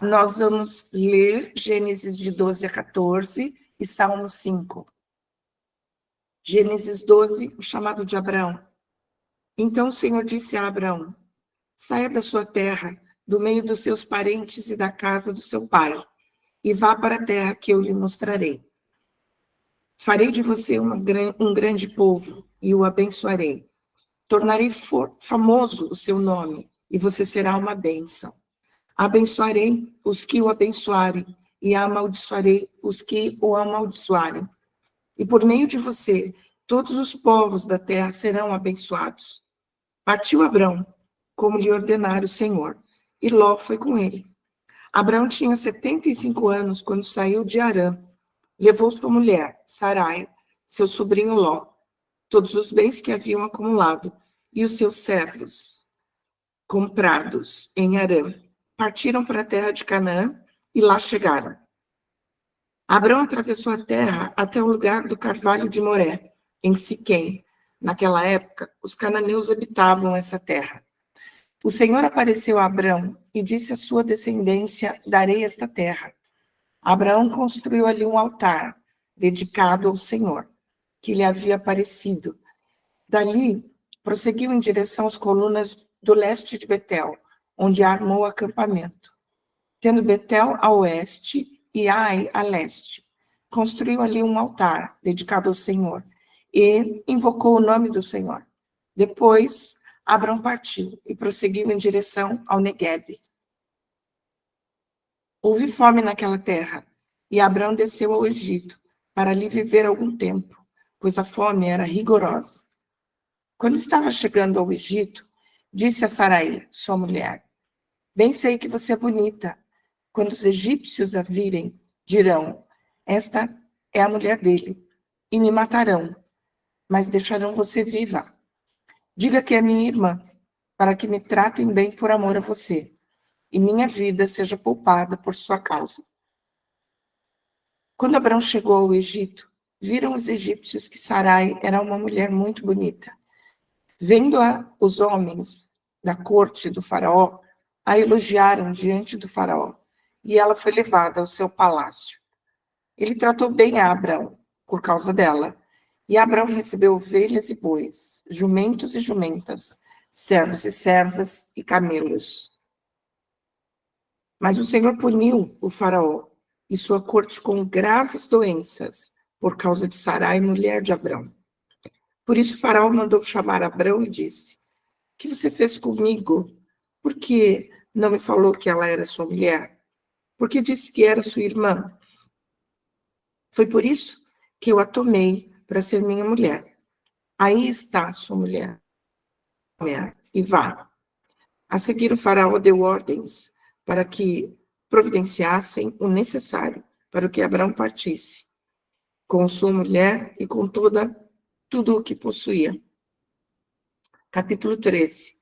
Nós vamos ler Gênesis de 12 a 14 e Salmo 5. Gênesis 12, o chamado de Abraão. Então o Senhor disse a Abraão: saia da sua terra, do meio dos seus parentes e da casa do seu pai, e vá para a terra que eu lhe mostrarei. Farei de você um grande povo e o abençoarei. Tornarei famoso o seu nome e você será uma bênção. Abençoarei os que o abençoarem e amaldiçoarei os que o amaldiçoarem. E por meio de você, todos os povos da terra serão abençoados. Partiu Abrão, como lhe ordenara o Senhor, e Ló foi com ele. Abrão tinha 75 anos quando saiu de Harã. Levou sua mulher, Sarai, seu sobrinho Ló, todos os bens que haviam acumulado, e os seus servos, comprados em Harã. Partiram para a terra de Canaã e lá chegaram. Abrão atravessou a terra até o lugar do carvalho de Moré, em Siquém. Naquela época, os cananeus habitavam essa terra. O Senhor apareceu a Abrão e disse à sua descendência: darei esta terra. Abraão construiu ali um altar, dedicado ao Senhor, que lhe havia aparecido. Dali, prosseguiu em direção às colunas do leste de Betel, onde armou acampamento. Tendo Betel a oeste e Ai a leste, construiu ali um altar, dedicado ao Senhor, e invocou o nome do Senhor. Depois, Abrão partiu e prosseguiu em direção ao Neguebe. Houve fome naquela terra, e Abrão desceu ao Egito, para ali viver algum tempo, pois a fome era rigorosa. Quando estava chegando ao Egito, disse a Sarai, sua mulher: bem sei que você é bonita. Quando os egípcios a virem, dirão: esta é a mulher dele, e me matarão, mas deixarão você viva. Diga que é minha irmã, para que me tratem bem por amor a você, e minha vida seja poupada por sua causa. Quando Abrão chegou ao Egito, viram os egípcios que Sarai era uma mulher muito bonita. Vendo-a, os homens da corte do faraó a elogiaram diante do faraó, e ela foi levada ao seu palácio. Ele tratou bem a Abrão, por causa dela, e Abrão recebeu ovelhas e bois, jumentos e jumentas, servos e servas e camelos. Mas o Senhor puniu o faraó e sua corte com graves doenças, por causa de Sarai, mulher de Abrão. Por isso o faraó mandou chamar Abrão e disse: o que você fez comigo? Por que não me falou que ela era sua mulher? Por que disse que era sua irmã? Foi por isso que eu a tomei para ser minha mulher. Aí está sua mulher, e vá. A seguir o faraó deu ordens para que providenciassem o necessário para que Abrão partisse, com sua mulher e com tudo o que possuía. Capítulo 13.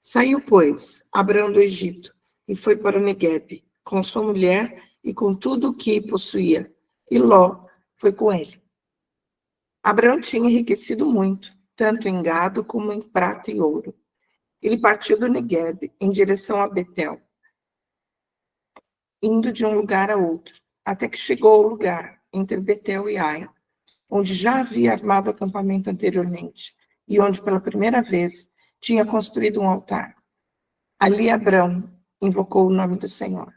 Saiu, pois, Abrão do Egito e foi para o Neguebe, com sua mulher e com tudo o que possuía, e Ló foi com ele. Abrão tinha enriquecido muito, tanto em gado como em prata e ouro. Ele partiu do Neguebe em direção a Betel, indo de um lugar a outro, até que chegou ao lugar entre Betel e Ai, onde já havia armado acampamento anteriormente, e onde pela primeira vez tinha construído um altar. Ali Abrão invocou o nome do Senhor.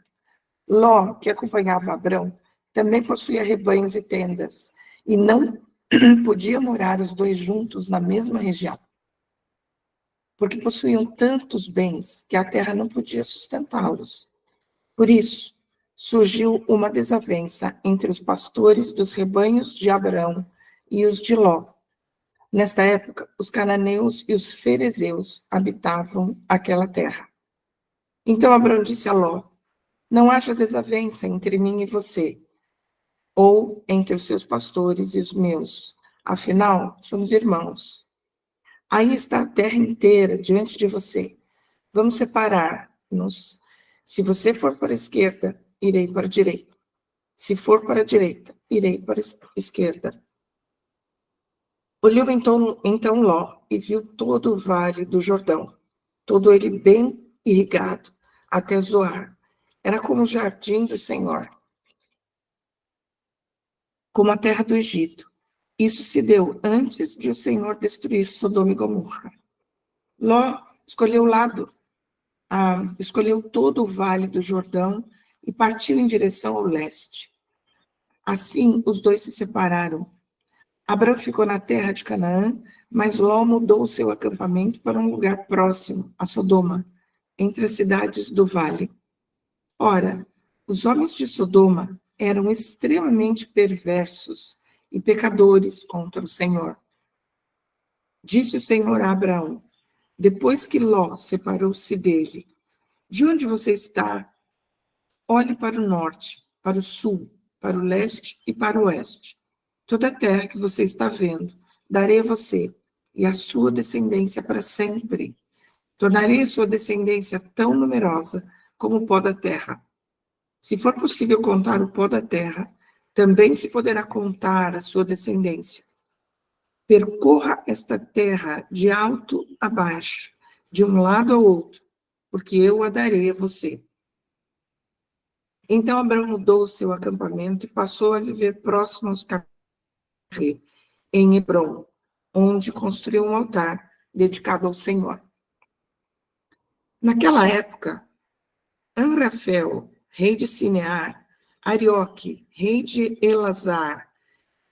Ló, que acompanhava Abrão, também possuía rebanhos e tendas, e não podia morar os dois juntos na mesma região, porque possuíam tantos bens que a terra não podia sustentá-los. Por isso, surgiu uma desavença entre os pastores dos rebanhos de Abrão e os de Ló. Nesta época, os cananeus e os ferezeus habitavam aquela terra. Então Abrão disse a Ló: não haja desavença entre mim e você, ou entre os seus pastores e os meus. Afinal, somos irmãos. Aí está a terra inteira diante de você. Vamos separar-nos. Se você for para a esquerda, irei para a direita. Se for para a direita, irei para a esquerda. Olhou então Ló e viu todo o vale do Jordão, todo ele bem irrigado, até Zoar, era como o jardim do Senhor, como a terra do Egito. Isso se deu antes de o Senhor destruir Sodoma e Gomorra. Ló escolheu todo o vale do Jordão e partiu em direção ao leste. Assim, os dois se separaram. Abrão ficou na terra de Canaã, mas Ló mudou o seu acampamento para um lugar próximo a Sodoma, entre as cidades do vale. Ora, os homens de Sodoma eram extremamente perversos e pecadores contra o Senhor. Disse o Senhor a Abraão, depois que Ló separou-se dele: de onde você está? Olhe para o norte, para o sul, para o leste e para o oeste. Toda a terra que você está vendo, darei a você e a sua descendência para sempre. Tornarei a sua descendência tão numerosa como o pó da terra. Se for possível contar o pó da terra, também se poderá contar a sua descendência. Percorra esta terra de alto a baixo, de um lado ao outro, porque eu a darei a você. Então Abraão mudou o seu acampamento e passou a viver próximo aos Carre, em Hebrom, onde construiu um altar dedicado ao Senhor. Naquela época, Amrafel, rei de Sinear, Arioque, rei de Elazar,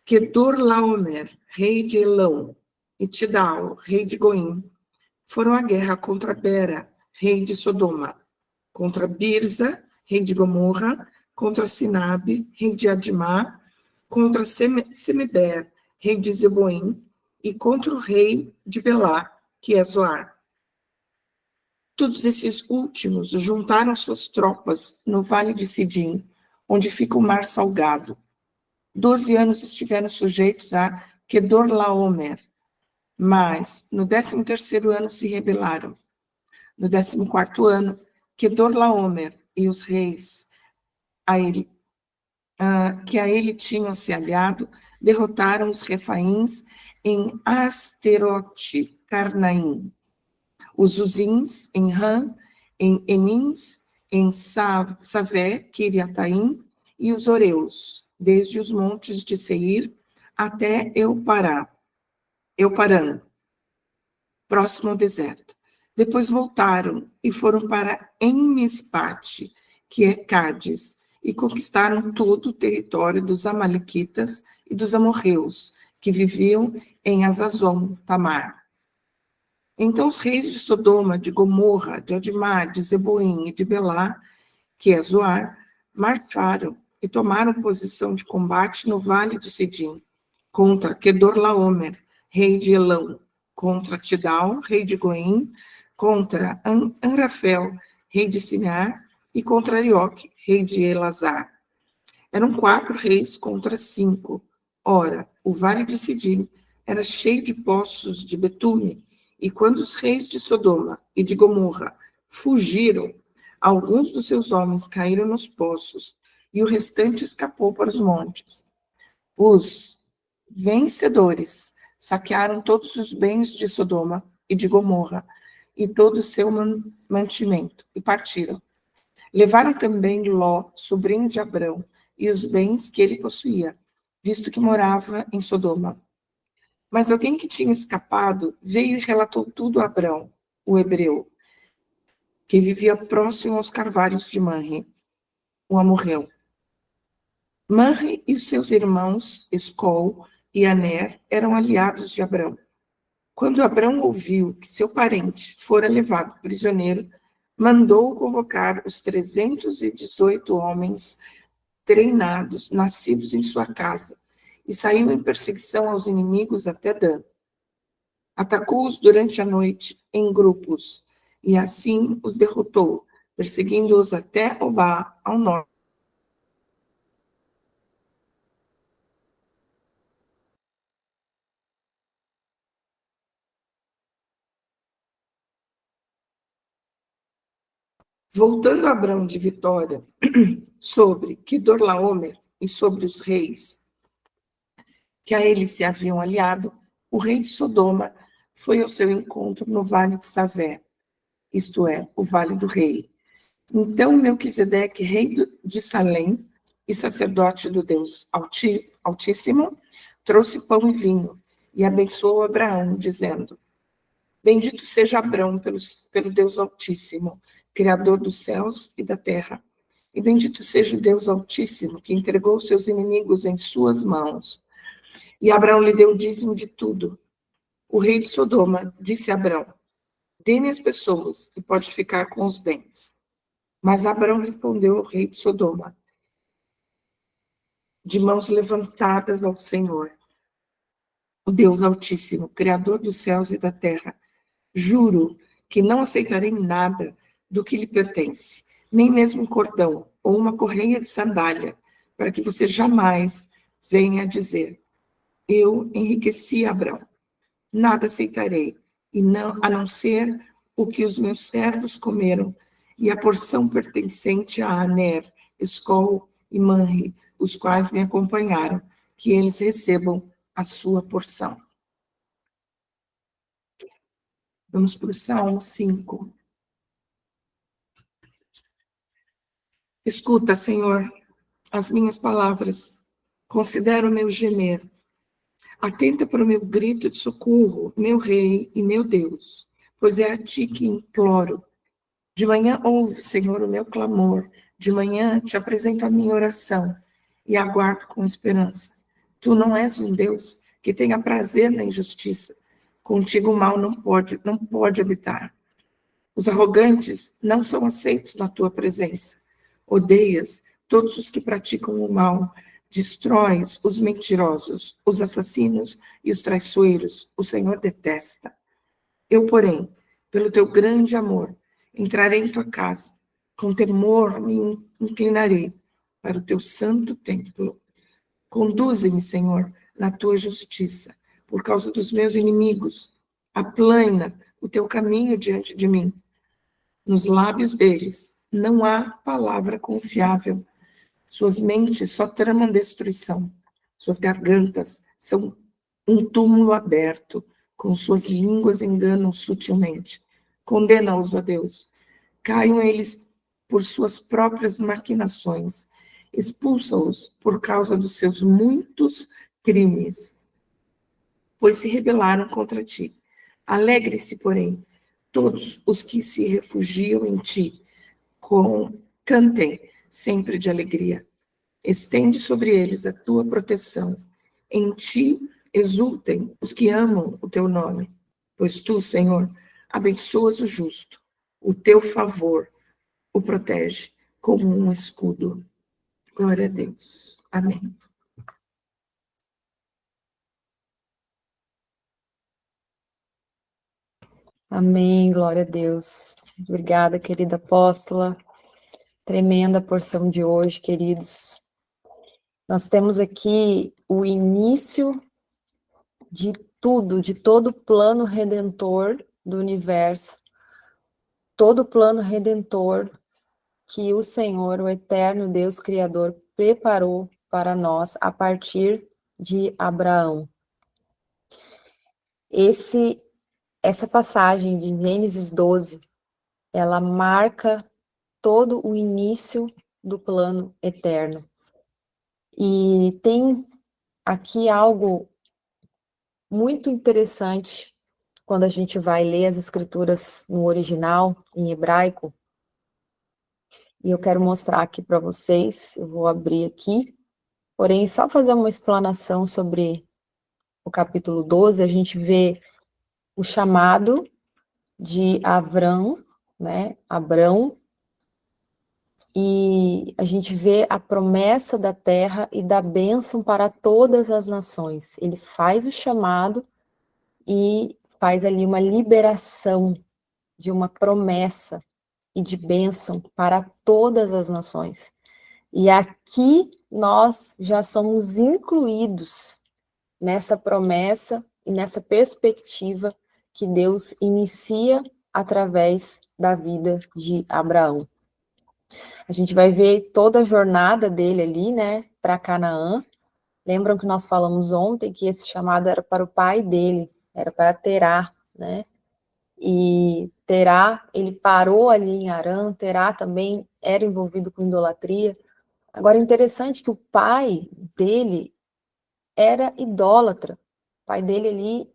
Kedorlaomer, rei de Elão, e Tidal, rei de Goim, foram à guerra contra Bera, rei de Sodoma, contra Birza, rei de Gomorra, contra Sinabe, rei de Admá, contra Semeber, rei de Zeboim, e contra o rei de Belá, que é Zoar. Todos esses últimos juntaram suas tropas no vale de Sidim, onde fica o mar salgado. 12 anos estiveram sujeitos a Kedorlaomer, mas no 13º ano se rebelaram. No 14º ano, Kedorlaomer e os reis que a ele tinham se aliado, derrotaram os refaíns em Asterote Carnaim, os uzins em Ram, em Emins, em Savé, Kiriataim, e os oreus, desde os montes de Seir até Euparã, próximo ao deserto. Depois voltaram e foram para Enmispate, que é Cádiz, e conquistaram todo o território dos amalequitas e dos amorreus, que viviam em Azazon, Tamar. Então os reis de Sodoma, de Gomorra, de Admá, de Zeboim e de Belá, que é Zoar, marcharam e tomaram posição de combate no vale de Sidim, contra Kedorlaomer, rei de Elão, contra Tidal, rei de Goim, contra Amrafel, rei de Sinar, e contra Arioque, rei de Elazar. Eram 4 reis contra 5. Ora, o vale de Sidim era cheio de poços de betume, e quando os reis de Sodoma e de Gomorra fugiram, alguns dos seus homens caíram nos poços, e o restante escapou para os montes. Os vencedores saquearam todos os bens de Sodoma e de Gomorra, e todo o seu mantimento, e partiram. Levaram também Ló, sobrinho de Abrão, e os bens que ele possuía, visto que morava em Sodoma. Mas alguém que tinha escapado veio e relatou tudo a Abrão, o hebreu, que vivia próximo aos carvalhos de Manre, o amorreu. Manre e os seus irmãos, Escol e Aner, eram aliados de Abrão. Quando Abrão ouviu que seu parente fora levado prisioneiro, mandou convocar os 318 homens treinados, nascidos em sua casa, e saiu em perseguição aos inimigos até Dan. Atacou-os durante a noite em grupos, e assim os derrotou, perseguindo-os até Obá, ao norte. Voltando a Abrão de vitória sobre Kedorlaomer e sobre os reis que a ele se haviam aliado, o rei de Sodoma foi ao seu encontro no vale de Savé, isto é, o vale do rei, Então Melquisedeque, rei de Salém e sacerdote do Deus Altíssimo, trouxe pão e vinho e abençoou Abraão, dizendo: Bendito seja Abraão pelo Deus Altíssimo, Criador dos céus e da terra. E bendito seja o Deus Altíssimo, que entregou seus inimigos em suas mãos. E Abraão lhe deu o dízimo de tudo. O rei de Sodoma disse a Abraão: Dê-me as pessoas e pode ficar com os bens. Mas Abraão respondeu ao rei de Sodoma, de mãos levantadas ao Senhor, o Deus Altíssimo, Criador dos céus e da terra: Juro que não aceitarei nada do que lhe pertence, nem mesmo um cordão ou uma correia de sandália, para que você jamais venha dizer: Eu enriqueci Abraão. Nada aceitarei, a não ser o que os meus servos comeram, e a porção pertencente a Aner, Escol e Manre, os quais me acompanharam, que eles recebam a sua porção. Vamos para o Salmo 5. Escuta, Senhor, as minhas palavras, considera o meu gemer. Atenta para o meu grito de socorro, meu Rei e meu Deus, pois é a ti que imploro. De manhã ouve, Senhor, o meu clamor, de manhã te apresento a minha oração e aguardo com esperança. Tu não és um Deus que tenha prazer na injustiça. Contigo o mal não pode habitar. Os arrogantes não são aceitos na tua presença. Odeias todos os que praticam o mal. Destróis os mentirosos, os assassinos e os traiçoeiros. O Senhor detesta. Eu, porém, pelo teu grande amor, entrarei em tua casa. Com temor me inclinarei para o teu santo templo. Conduze-me, Senhor, na tua justiça, por causa dos meus inimigos. Aplana o teu caminho diante de mim. Nos lábios deles não há palavra confiável. Suas mentes só tramam destruição. Suas gargantas são um túmulo aberto. Com suas línguas enganam sutilmente. Condena-os, ó Deus. Caiam eles por suas próprias maquinações. Expulsa-os por causa dos seus muitos crimes, pois se rebelaram contra ti. Alegre-se, porém, todos os que se refugiam em ti. Cantem sempre de alegria. Estende sobre eles a tua proteção. Em ti exultem os que amam o teu nome. Pois tu, Senhor, abençoas o justo. O teu favor o protege como um escudo. Glória a Deus. Amém. Amém, glória a Deus. Obrigada, querida apóstola. Tremenda porção de hoje, queridos. Nós temos aqui o início de tudo, de todo o plano redentor do universo, todo o plano redentor que o Senhor, o eterno Deus Criador, preparou para nós a partir de Abraão. Essa passagem de Gênesis 12, ela marca todo o início do plano eterno. E tem aqui algo muito interessante quando a gente vai ler as escrituras no original, em hebraico. E eu quero mostrar aqui para vocês, eu vou abrir aqui. Porém, só fazer uma explanação sobre o capítulo 12, a gente vê o chamado de Avrão, né, Abrão, e a gente vê a promessa da terra e da bênção para todas as nações. Ele faz o chamado e faz ali uma liberação de uma promessa e de bênção para todas as nações. E aqui nós já somos incluídos nessa promessa e nessa perspectiva que Deus inicia através da vida de Abraão. A gente vai ver toda a jornada dele ali, né, para Canaã. Lembram que nós falamos ontem que esse chamado era para o pai dele, era para Terá, né? E Terá, ele parou ali em Harã, Terá também era envolvido com idolatria. Agora, é interessante que o pai dele era idólatra. O pai dele ali,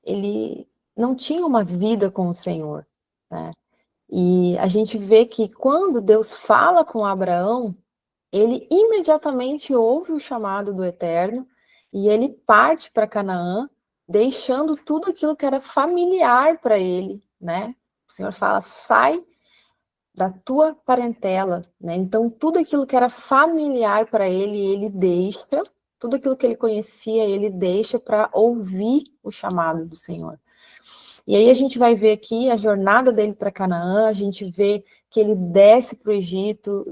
ele não tinha uma vida com o Senhor, né? E a gente vê que quando Deus fala com Abraão, ele imediatamente ouve o chamado do Eterno e ele parte para Canaã, deixando tudo aquilo que era familiar para ele, né? O Senhor fala: sai da tua parentela, né? Então, tudo aquilo que era familiar para ele, ele deixa, tudo aquilo que ele conhecia, ele deixa para ouvir o chamado do Senhor. E aí a gente vai ver aqui a jornada dele para Canaã, a gente vê que ele desce para o Egito,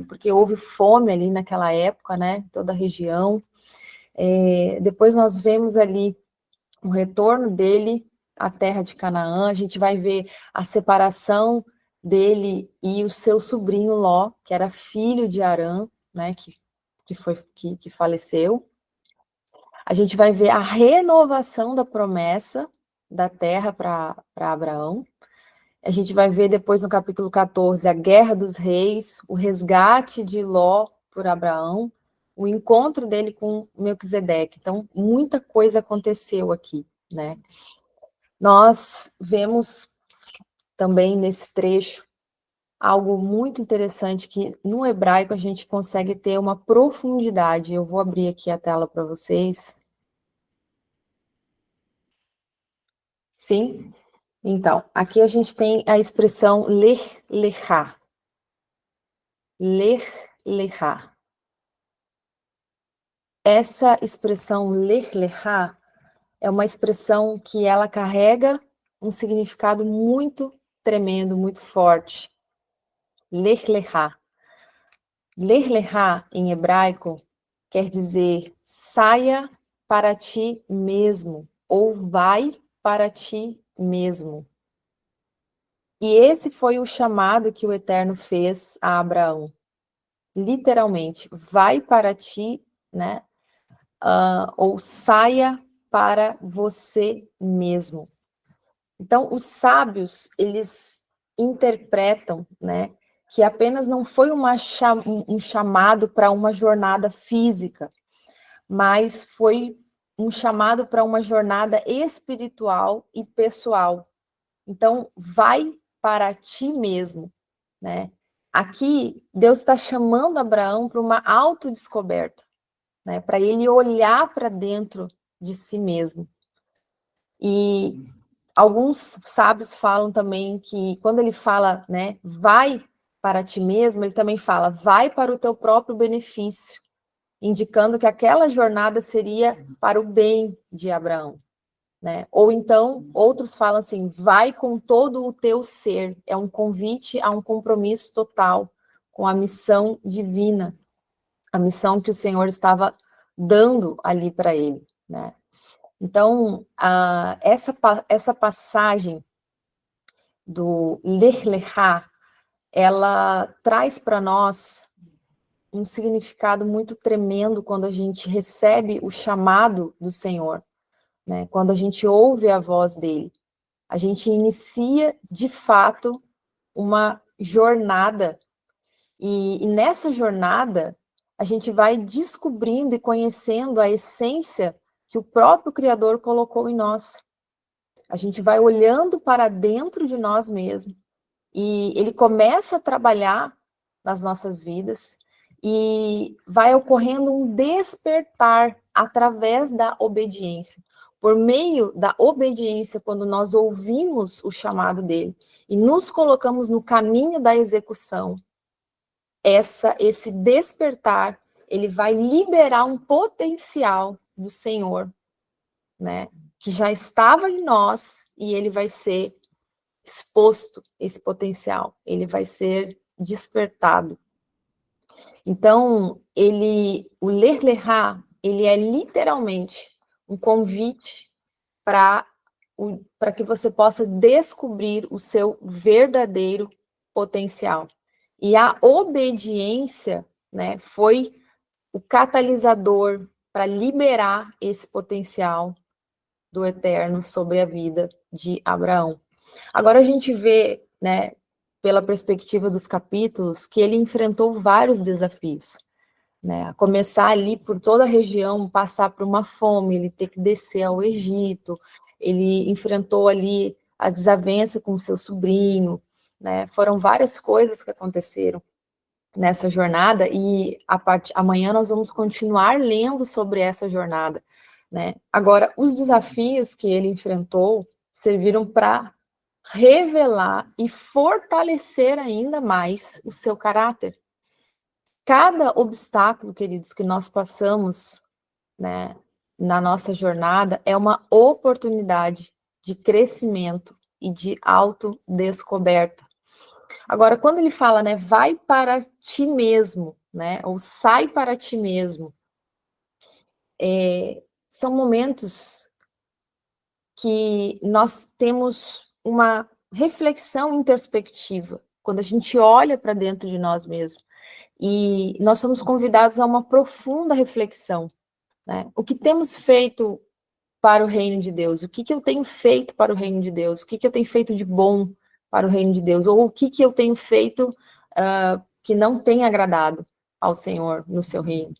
porque houve fome ali naquela época, né? Toda a região. Depois nós vemos ali o retorno dele à terra de Canaã, a gente vai ver a separação dele e o seu sobrinho Ló, que era filho de Arã, né, que faleceu. A gente vai ver a renovação da promessa da terra para Abraão. A gente vai ver depois no capítulo 14 a guerra dos reis, o resgate de Ló por Abraão, o encontro dele com Melquisedeque. Então, muita coisa aconteceu aqui, né? Nós vemos também nesse trecho algo muito interessante que no hebraico a gente consegue ter uma profundidade. Eu vou abrir aqui a tela para vocês. Sim? Então, aqui a gente tem a expressão ler lechá. Ler lechá. Essa expressão ler lechá é uma expressão que ela carrega um significado muito tremendo, muito forte. Ler lechá. Ler lechá em hebraico quer dizer saia para ti mesmo, ou vai para ti mesmo. E esse foi o chamado que o Eterno fez a Abraão. Literalmente, vai para ti, né? Ou saia para você mesmo. Então, os sábios, eles interpretam, né, que apenas não foi um chamado para uma jornada física, mas foi um chamado para uma jornada espiritual e pessoal. Então, vai para ti mesmo, né? Aqui, Deus está chamando Abraão para uma autodescoberta, né? Para ele olhar para dentro de si mesmo. E alguns sábios falam também que quando ele fala, né, vai para ti mesmo, ele também fala, vai para o teu próprio benefício, indicando que aquela jornada seria para o bem de Abraão, né? Ou então, outros falam assim, vai com todo o teu ser, é um convite a um compromisso total com a missão divina, a missão que o Senhor estava dando ali para ele, né? Então, essa passagem do Ler Lechá, ela traz para nós um significado muito tremendo quando a gente recebe o chamado do Senhor, né? Quando a gente ouve a voz dele. A gente inicia, de fato, uma jornada, e nessa jornada, a gente vai descobrindo e conhecendo a essência que o próprio Criador colocou em nós. A gente vai olhando para dentro de nós mesmos, e ele começa a trabalhar nas nossas vidas, e vai ocorrendo um despertar através da obediência. Por meio da obediência, quando nós ouvimos o chamado dele e nos colocamos no caminho da execução, esse despertar, ele vai liberar um potencial do Senhor, né, que já estava em nós, e ele vai ser exposto, esse potencial, ele vai ser despertado. Então, o Ler Lechá, ele é literalmente um convite para que você possa descobrir o seu verdadeiro potencial. E a obediência, né, foi o catalisador para liberar esse potencial do Eterno sobre a vida de Abraão. Agora a gente vê, né, pela perspectiva dos capítulos, que ele enfrentou vários desafios, né? A começar ali por toda a região, passar por uma fome, ele ter que descer ao Egito, ele enfrentou ali as desavenças com seu sobrinho, né? Foram várias coisas que aconteceram nessa jornada e amanhã nós vamos continuar lendo sobre essa jornada, né? Agora, os desafios que ele enfrentou serviram para revelar e fortalecer ainda mais o seu caráter. Cada obstáculo, queridos, que nós passamos, né, na nossa jornada é uma oportunidade de crescimento e de autodescoberta. Agora, quando ele fala, né, vai para ti mesmo, né, ou sai para ti mesmo, são momentos que nós temos uma reflexão introspectiva, quando a gente olha para dentro de nós mesmos, e nós somos convidados a uma profunda reflexão, né? O que temos feito para o reino de Deus? O que eu tenho feito para o reino de Deus? O que eu tenho feito de bom para o reino de Deus? Ou o que eu tenho feito que não tem agradado ao Senhor no seu reino?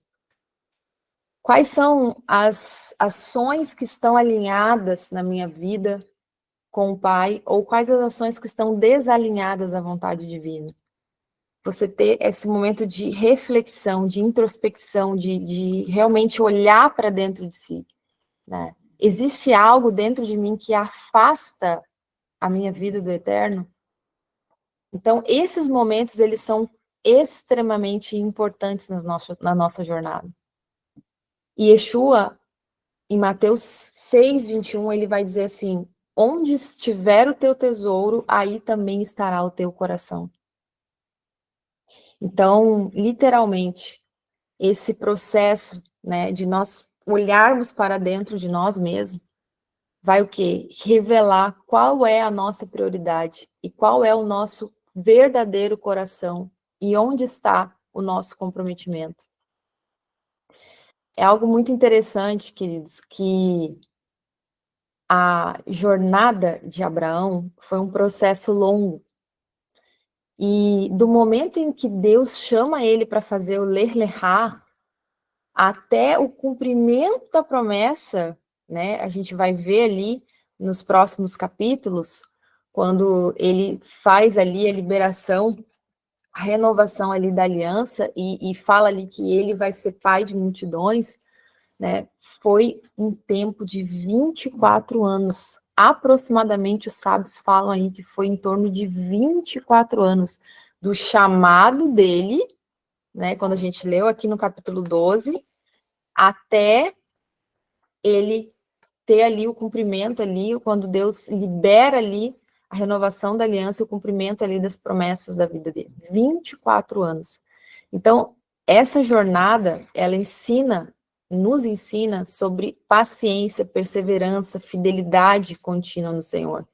Quais são as ações que estão alinhadas na minha vida com o Pai, ou quais as ações que estão desalinhadas à vontade divina? Você ter esse momento de reflexão, de introspecção, de realmente olhar para dentro de si, né? Existe algo dentro de mim que afasta a minha vida do eterno? Então, esses momentos, eles são extremamente importantes na nossa jornada. E Yeshua, em Mateus 6:21, ele vai dizer assim: onde estiver o teu tesouro, aí também estará o teu coração. Então, literalmente, esse processo, né, de nós olharmos para dentro de nós mesmos, vai o quê? Revelar qual é a nossa prioridade e qual é o nosso verdadeiro coração e onde está o nosso comprometimento. É algo muito interessante, queridos, que a jornada de Abraão foi um processo longo. E do momento em que Deus chama ele para fazer o Ler Lehá, até o cumprimento da promessa, né? A gente vai ver ali nos próximos capítulos, quando ele faz ali a liberação, a renovação ali da aliança e fala ali que ele vai ser pai de multidões, né? Foi um tempo de 24 anos. Aproximadamente, os sábios falam aí que foi em torno de 24 anos do chamado dele, né? Quando a gente leu aqui no capítulo 12, até ele ter ali o cumprimento ali, quando Deus libera ali a renovação da aliança e o cumprimento ali das promessas da vida dele. 24 anos. Então, essa jornada, ela nos ensina sobre paciência, perseverança, fidelidade contínua no Senhor.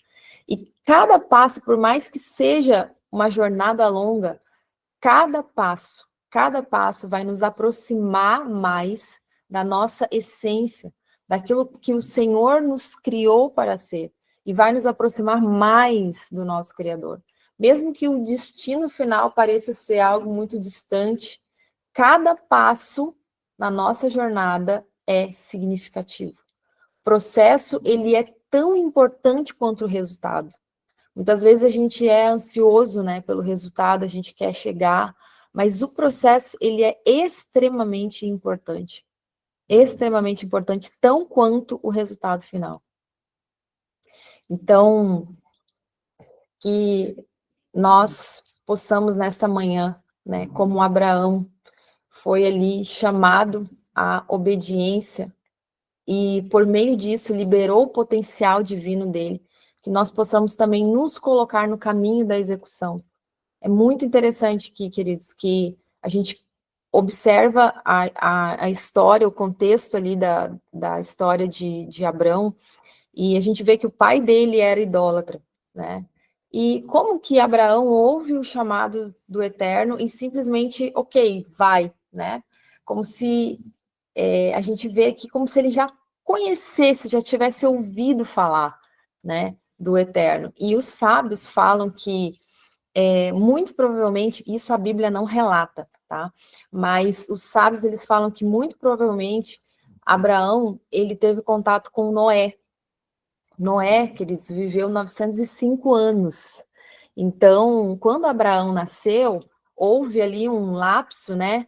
E cada passo, por mais que seja uma jornada longa, cada passo vai nos aproximar mais da nossa essência, daquilo que o Senhor nos criou para ser, e vai nos aproximar mais do nosso Criador. Mesmo que o destino final pareça ser algo muito distante, cada passo na nossa jornada é significativo. O processo, ele é tão importante quanto o resultado. Muitas vezes a gente é ansioso, né, pelo resultado, a gente quer chegar, mas o processo, ele é extremamente importante, tão quanto o resultado final. Então, que nós possamos nesta manhã, né, como Abraão foi ali chamado à obediência e por meio disso liberou o potencial divino dele, que nós possamos também nos colocar no caminho da execução. É muito interessante aqui, queridos, que a gente observa a história, o contexto ali da história de Abrão, e a gente vê que o pai dele era idólatra, né? E como que Abraão ouve o chamado do Eterno e simplesmente, ok, vai, né? Como se a gente vê aqui como se ele já conhecesse, já tivesse ouvido falar, né? do Eterno. E os sábios falam que, muito provavelmente, isso a Bíblia não relata, tá? Mas os sábios, eles falam que muito provavelmente Abraão, ele teve contato com Noé. Noé, queridos, viveu 905 anos. Então, quando Abraão nasceu, houve ali um lapso, né,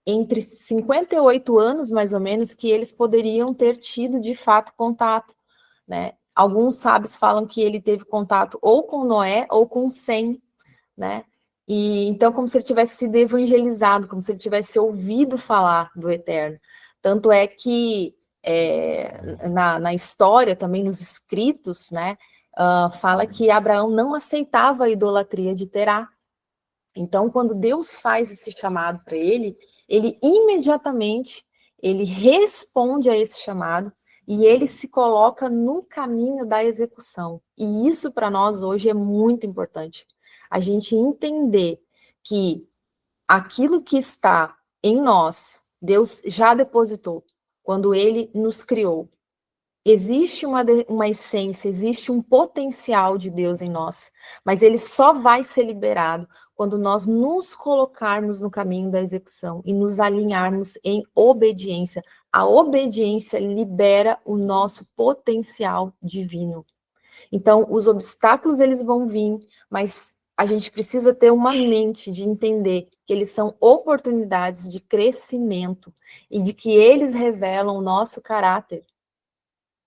entre 58 anos, mais ou menos, que eles poderiam ter tido, de fato, contato, né? Alguns sábios falam que ele teve contato ou com Noé ou com Sem, né? E então, como se ele tivesse sido evangelizado, como se ele tivesse ouvido falar do Eterno. Tanto é que na história, também nos escritos, né, fala que Abraão não aceitava a idolatria de Terá. Então, quando Deus faz esse chamado para ele imediatamente ele responde a esse chamado e ele se coloca no caminho da execução. E isso para nós hoje é muito importante. A gente entender que aquilo que está em nós, Deus já depositou quando ele nos criou. Existe uma essência, existe um potencial de Deus em nós, mas ele só vai ser liberado quando nós nos colocarmos no caminho da execução e nos alinharmos em obediência. A obediência libera o nosso potencial divino. Então, os obstáculos, eles vão vir, mas a gente precisa ter uma mente de entender que eles são oportunidades de crescimento e de que eles revelam o nosso caráter.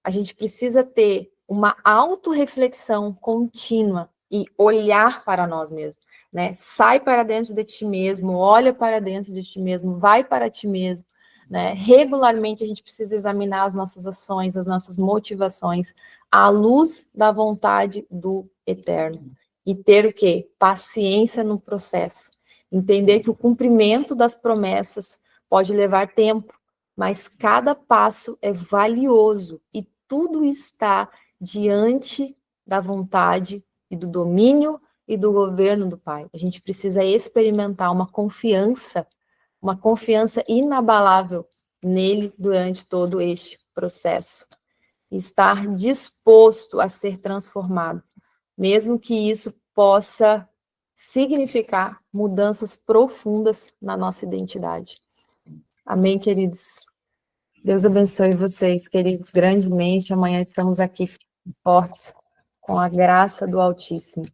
A gente precisa ter uma autorreflexão contínua e olhar para nós mesmos, né? Sai para dentro de ti mesmo, olha para dentro de ti mesmo, vai para ti mesmo, né? Regularmente a gente precisa examinar as nossas ações, as nossas motivações, à luz da vontade do Eterno. E ter o quê? Paciência no processo. Entender que o cumprimento das promessas pode levar tempo, mas cada passo é valioso e tudo está diante da vontade e do domínio e do governo do Pai. A gente precisa experimentar uma confiança inabalável nele durante todo este processo. Estar disposto a ser transformado, mesmo que isso possa significar mudanças profundas na nossa identidade. Amém, queridos? Deus abençoe vocês, queridos, grandemente. Amanhã estamos aqui fortes, com a graça do Altíssimo.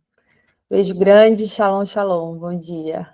Beijo grande, shalom, shalom. Bom dia.